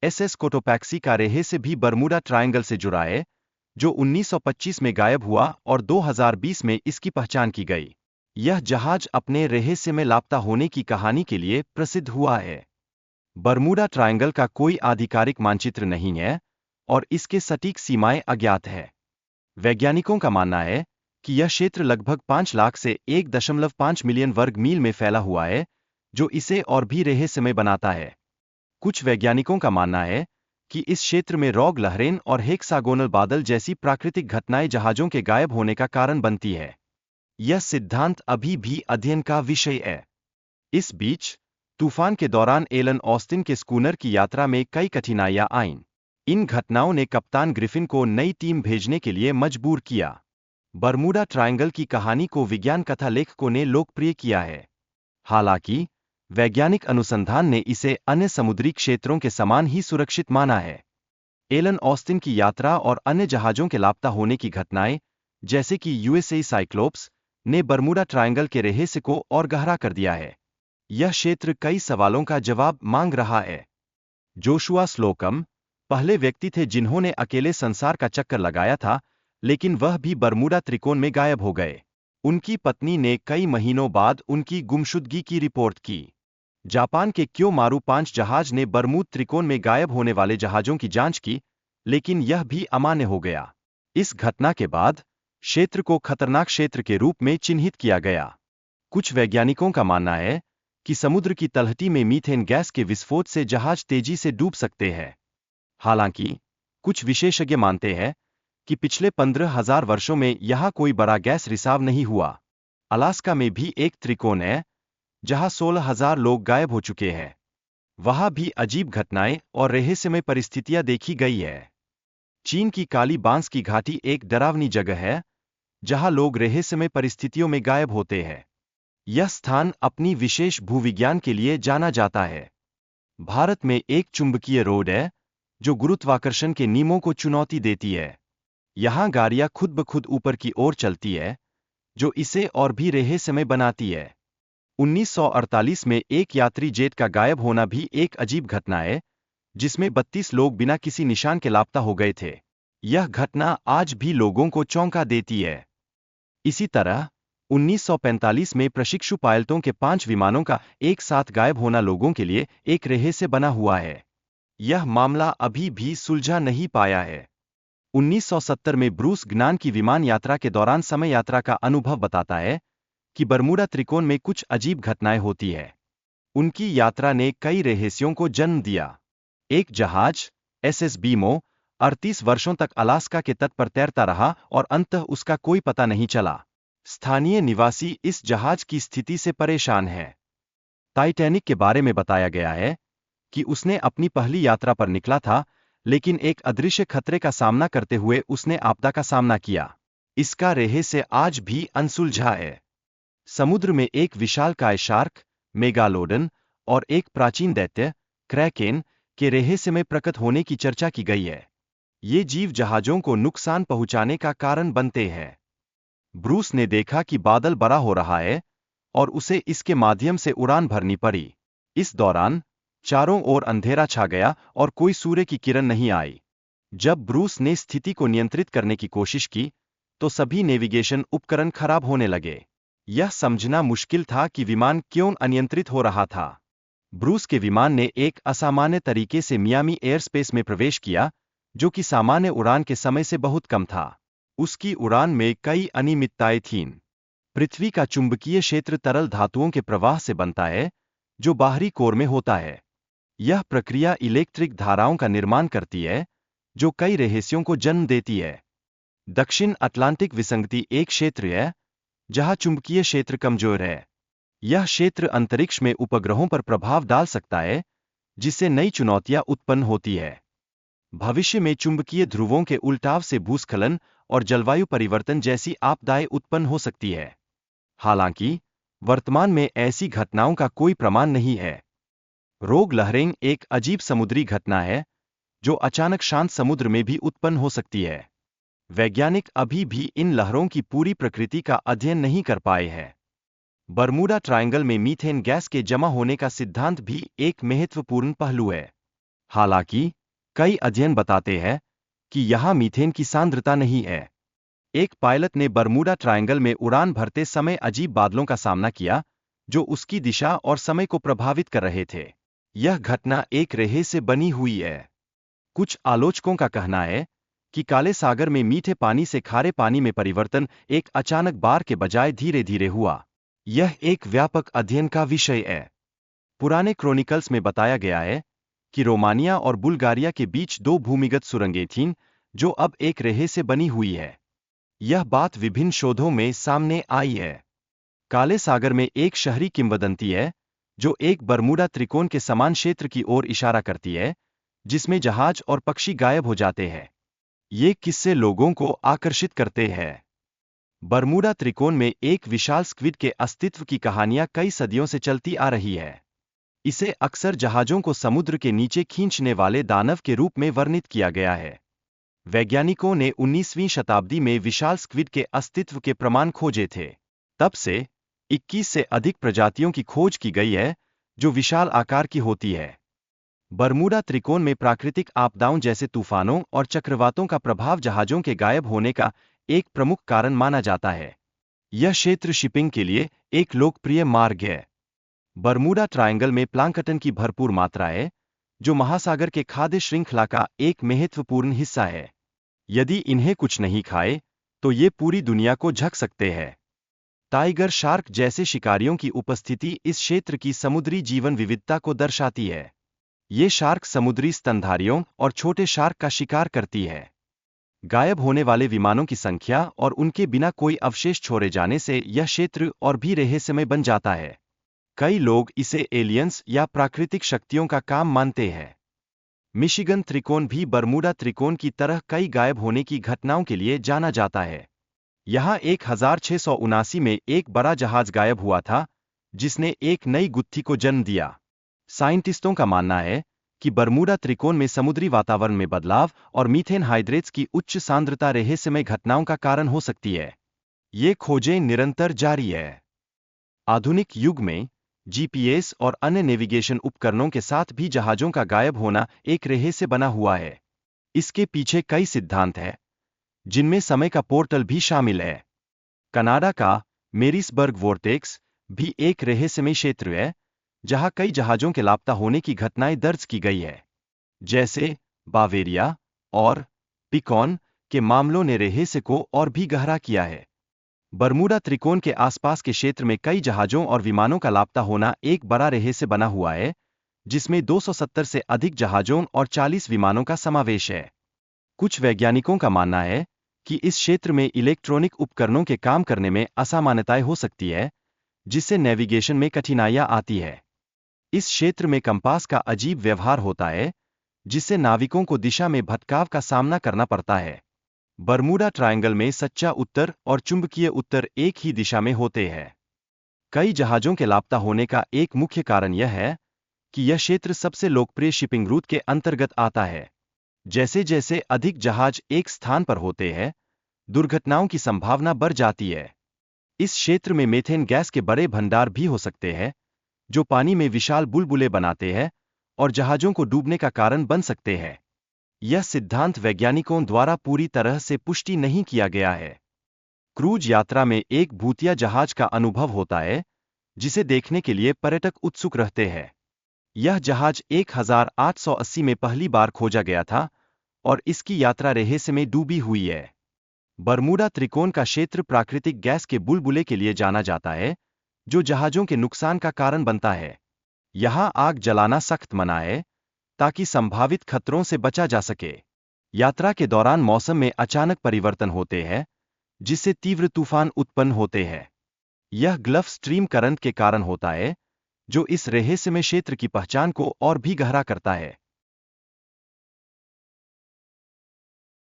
SS Cotopaxi का रेहे से भी बरमूडा ट्रायंगल से जुड़ा है, जो 1925 में गायब हुआ और 2020 में इसकी पहचान की गई। यह जहाज अपने रहस्य में लापता होने की कहानी के लिए प्रसिद्ध हुआ है। बरमूडा ट्रायंगल का कोई आधिकारिक मानचित्र नहीं है और इसके सटीक सीमाएं अज्ञात है। वैज्ञानिकों का मानना है कि यह क्षेत्र लगभग 5 लाख से 1.5 मिलियन वर्ग मील में फैला हुआ है, जो इसे और भी रहस्यमय बनाता है। कुछ वैज्ञानिकों का मानना है कि इस क्षेत्र में रॉग लहरें और हेक्सागोनल बादल जैसी प्राकृतिक घटनाएं जहाजों के गायब होने का कारण बनती है। यह सिद्धांत अभी भी अध्ययन का विषय है। इस बीच तूफान के दौरान एलन ऑस्टिन के स्कूनर की यात्रा में कई कठिनाइयां आईं। इन घटनाओं ने कप्तान ग्रिफिन को नई टीम भेजने के लिए मजबूर किया। बरमूडा ट्रायंगल की कहानी को विज्ञान कथा लेखकों ने लोकप्रिय किया है। हालांकि वैज्ञानिक अनुसंधान ने इसे अन्य समुद्री क्षेत्रों के समान ही सुरक्षित माना है। एलन ऑस्टिन की यात्रा और अन्य जहाजों के लापता होने की घटनाएं, जैसे कि यूएसए साइक्लोप्स, ने बरमूडा ट्रायंगल के रहस्य को और गहरा कर दिया है। यह क्षेत्र कई सवालों का जवाब मांग रहा है। जोशुआ स्लोकम पहले व्यक्ति थे जिन्होंने अकेले संसार का चक्कर लगाया था, लेकिन वह भी बरमूडा त्रिकोण में गायब हो गए। उनकी पत्नी ने कई महीनों बाद उनकी गुमशुदगी की रिपोर्ट की। जापान के क्योमारू 5 जहाज ने बरमूड त्रिकोण में गायब होने वाले जहाजों की जांच की, लेकिन यह भी अमान्य हो गया। इस घटना के बाद क्षेत्र को खतरनाक क्षेत्र के रूप में चिन्हित किया गया। कुछ वैज्ञानिकों का मानना है कि समुद्र की तलहटी में मीथेन गैस के विस्फोट से जहाज तेजी से डूब सकते हैं। हालांकि कुछ विशेषज्ञ मानते हैं कि पिछले 15,000 वर्षों में यहां कोई बड़ा गैस रिसाव नहीं हुआ। अलास्का में भी एक त्रिकोण है जहां 16,000 लोग गायब हो चुके हैं। वहां भी अजीब घटनाएं और रहस्यमय परिस्थितियां देखी गई है। चीन की काली बांस की घाटी एक डरावनी जगह है जहां लोग रहस्यमय परिस्थितियों में गायब होते हैं। यह स्थान अपनी विशेष भूविज्ञान के लिए जाना जाता है। भारत में एक चुंबकीय रोड है जो गुरुत्वाकर्षण के नियमों को चुनौती देती है। यहां गाड़ियां खुद ब खुद ऊपर की ओर चलती है, जो इसे और भी रहस्यमय बनाती है। 1948 में एक यात्री जेट का गायब होना भी एक अजीब घटना है, जिसमें 32 लोग बिना किसी निशान के लापता हो गए थे। यह घटना आज भी लोगों को चौंका देती है। इसी तरह 1945 में प्रशिक्षु पायलटों के 5 विमानों का एक साथ गायब होना लोगों के लिए एक रहस्य बना हुआ है। यह मामला अभी भी सुलझा नहीं पाया है। 1970 में ब्रूस ग्नान की विमान यात्रा के दौरान समय यात्रा का अनुभव बताता है कि बरमूडा त्रिकोण में कुछ अजीब घटनाएं होती है। उनकी यात्रा ने कई रहस्यों को जन्म दिया। एक जहाज SS बीमो 38 वर्षों तक अलास्का के तट पर तैरता रहा और अंततः उसका कोई पता नहीं चला। स्थानीय निवासी इस जहाज की स्थिति से परेशान हैं। टाइटैनिक के बारे में बताया गया है कि उसने अपनी पहली यात्रा पर निकला था, लेकिन एक अदृश्य खतरे का सामना करते हुए उसने आपदा का सामना किया। इसका रहस्य आज भी अनसुलझा है। समुद्र में एक विशालकाय शार्क मेगालोडन और एक प्राचीन दैत्य क्रैकेन के रहस्य में प्रकट होने की चर्चा की गई है। ये जीव जहाजों को नुकसान पहुंचाने का कारण बनते हैं। ब्रूस ने देखा कि बादल बड़ा हो रहा है और उसे इसके माध्यम से उड़ान भरनी पड़ी। इस दौरान चारों ओर अंधेरा छा गया और कोई सूर्य की किरण नहीं आई। जब ब्रूस ने स्थिति को नियंत्रित करने की कोशिश की, तो सभी नेविगेशन उपकरण खराब होने लगे। यह समझना मुश्किल था कि विमान क्यों अनियंत्रित हो रहा था। ब्रूस के विमान ने एक असामान्य तरीके से मियामी एयरस्पेस में प्रवेश किया, जो कि सामान्य उड़ान के समय से बहुत कम था। उसकी उड़ान में कई अनियमितताएं थीं। पृथ्वी का चुंबकीय क्षेत्र तरल धातुओं के प्रवाह से बनता है, जो बाहरी कोर में होता है। यह प्रक्रिया इलेक्ट्रिक धाराओं का निर्माण करती है, जो कई रहस्यों को जन्म देती है। दक्षिण अटलांटिक विसंगति एक क्षेत्र है जहां चुंबकीय क्षेत्र कमजोर है। यह क्षेत्र अंतरिक्ष में उपग्रहों पर प्रभाव डाल सकता है, जिससे नई चुनौतियां उत्पन्न होती है। भविष्य में चुंबकीय ध्रुवों के उल्टाव से भूस्खलन और जलवायु परिवर्तन जैसी आपदाएं उत्पन्न हो सकती है। हालांकि वर्तमान में ऐसी घटनाओं का कोई प्रमाण नहीं है। रोग लहरें एक अजीब समुद्री घटना है जो अचानक शांत समुद्र में भी उत्पन्न हो सकती है। वैज्ञानिक अभी भी इन लहरों की पूरी प्रकृति का अध्ययन नहीं कर पाए हैं। बरमूडा ट्रायंगल में मीथेन गैस के जमा होने का सिद्धांत भी एक महत्वपूर्ण पहलू है। हालांकि कई अध्ययन बताते हैं कि यहाँ मीथेन की सांद्रता नहीं है। एक पायलट ने बरमूडा ट्रायंगल में उड़ान भरते समय अजीब बादलों का सामना किया, जो उसकी दिशा और समय को प्रभावित कर रहे थे। यह घटना एक रेहे से बनी हुई है। कुछ आलोचकों का कहना है कि काले सागर में मीठे पानी से खारे पानी में परिवर्तन एक अचानक बार के बजाय धीरे धीरे हुआ। यह एक व्यापक अध्ययन का विषय है। पुराने क्रॉनिकल्स में बताया गया है कि रोमानिया और बुल्गारिया के बीच दो भूमिगत सुरंगें थीं, जो अब एक रेहे से बनी हुई है। यह बात विभिन्न शोधों में सामने आई है। काले सागर में एक शहरी किंवदंती है, जो एक बरमूडा त्रिकोण के समान क्षेत्र की ओर इशारा करती है, जिसमें जहाज और पक्षी गायब हो जाते हैं। ये किस्से लोगों को आकर्षित करते हैं। बरमूडा त्रिकोण में एक विशाल स्क्विड के अस्तित्व की कहानियां कई सदियों से चलती आ रही है। इसे अक्सर जहाजों को समुद्र के नीचे खींचने वाले दानव के रूप में वर्णित किया गया है। वैज्ञानिकों ने 19वीं शताब्दी में विशाल स्क्विड के अस्तित्व के प्रमाण खोजे थे। तब से 21 से अधिक प्रजातियों की खोज की गई है, जो विशाल आकार की होती है। बरमूडा त्रिकोण में प्राकृतिक आपदाओं जैसे तूफानों और चक्रवातों का प्रभाव जहाजों के गायब होने का एक प्रमुख कारण माना जाता है। यह क्षेत्र शिपिंग के लिए एक लोकप्रिय मार्ग है। बरमूडा ट्रायंगल में प्लांकटन की भरपूर मात्रा है, जो महासागर के खाद्य श्रृंखला का एक महत्वपूर्ण हिस्सा है। यदि इन्हें कुछ नहीं खाए, तो ये पूरी दुनिया को झक सकते हैं। टाइगर शार्क जैसे शिकारियों की उपस्थिति इस क्षेत्र की समुद्री जीवन विविधता को दर्शाती है। ये शार्क समुद्री स्तनधारियों और छोटे शार्क का शिकार करती है। गायब होने वाले विमानों की संख्या और उनके बिना कोई अवशेष छोड़े जाने से यह क्षेत्र और भी रहस्यमय बन जाता है। कई लोग इसे एलियंस या प्राकृतिक शक्तियों का काम मानते हैं। मिशिगन त्रिकोण भी बरमूडा त्रिकोण की तरह कई गायब होने की घटनाओं के लिए जाना जाता है। यहाँ 1679 में एक बड़ा जहाज गायब हुआ था, जिसने एक नई गुत्थी को जन्म दिया। साइंटिस्टों का मानना है कि बरमूडा त्रिकोण में समुद्री वातावरण में बदलाव और मीथेन हाइड्रेट्स की उच्च सांद्रता रहस्यमय घटनाओं का कारण हो सकती है। ये खोजें निरंतर जारी है। आधुनिक युग में जीपीएस और अन्य नेविगेशन उपकरणों के साथ भी जहाजों का गायब होना एक रहस्य बना हुआ है। इसके पीछे कई सिद्धांत हैं, जिनमें समय का पोर्टल भी शामिल है। कनाडा का मेरिसबर्ग वोर्टेक्स भी एक रहस्यमय क्षेत्र है, जहां कई जहाजों के लापता होने की घटनाएं दर्ज की गई है। जैसे बावेरिया और पिकॉन के मामलों ने रहस्य को और भी गहरा किया है। बरमूडा त्रिकोण के आसपास के क्षेत्र में कई जहाजों और विमानों का लापता होना एक बड़ा रहस्य बना हुआ है, जिसमें 270 से अधिक जहाजों और 40 विमानों का समावेश है। कुछ वैज्ञानिकों का मानना है कि इस क्षेत्र में इलेक्ट्रॉनिक उपकरणों के काम करने में असामान्यताएं हो सकती है, जिससे नेविगेशन में कठिनाइयां आती है। इस क्षेत्र में कंपास का अजीब व्यवहार होता है, जिससे नाविकों को दिशा में भटकाव का सामना करना पड़ता है। बरमूडा ट्रायंगल में सच्चा उत्तर और चुंबकीय उत्तर एक ही दिशा में होते हैं। कई जहाजों के लापता होने का एक मुख्य कारण यह है कि यह क्षेत्र सबसे लोकप्रिय शिपिंग रूट के अंतर्गत आता है। जैसे जैसे अधिक जहाज एक स्थान पर होते हैं, दुर्घटनाओं की संभावना बढ़ जाती है। इस क्षेत्र में मीथेन गैस के बड़े भंडार भी हो सकते हैं, जो पानी में विशाल बुलबुले बनाते हैं और जहाजों को डूबने का कारण बन सकते हैं। यह सिद्धांत वैज्ञानिकों द्वारा पूरी तरह से पुष्टि नहीं किया गया है। क्रूज यात्रा में एक भूतिया जहाज का अनुभव होता है, जिसे देखने के लिए पर्यटक उत्सुक रहते हैं। यह जहाज 1880 में पहली बार खोजा गया था और इसकी यात्रा रहस्य में डूबी हुई है। बरमूडा त्रिकोण का क्षेत्र प्राकृतिक गैस के बुलबुले के लिए जाना जाता है, जो जहाजों के नुकसान का कारण बनता है। यहाँ आग जलाना सख्त मना है, ताकि संभावित खतरों से बचा जा सके। यात्रा के दौरान मौसम में अचानक परिवर्तन होते हैं, जिससे तीव्र तूफान उत्पन्न होते हैं। यह गल्फ स्ट्रीम करंट के कारण होता है, जो इस रहस्यमय क्षेत्र की पहचान को और भी गहरा करता है।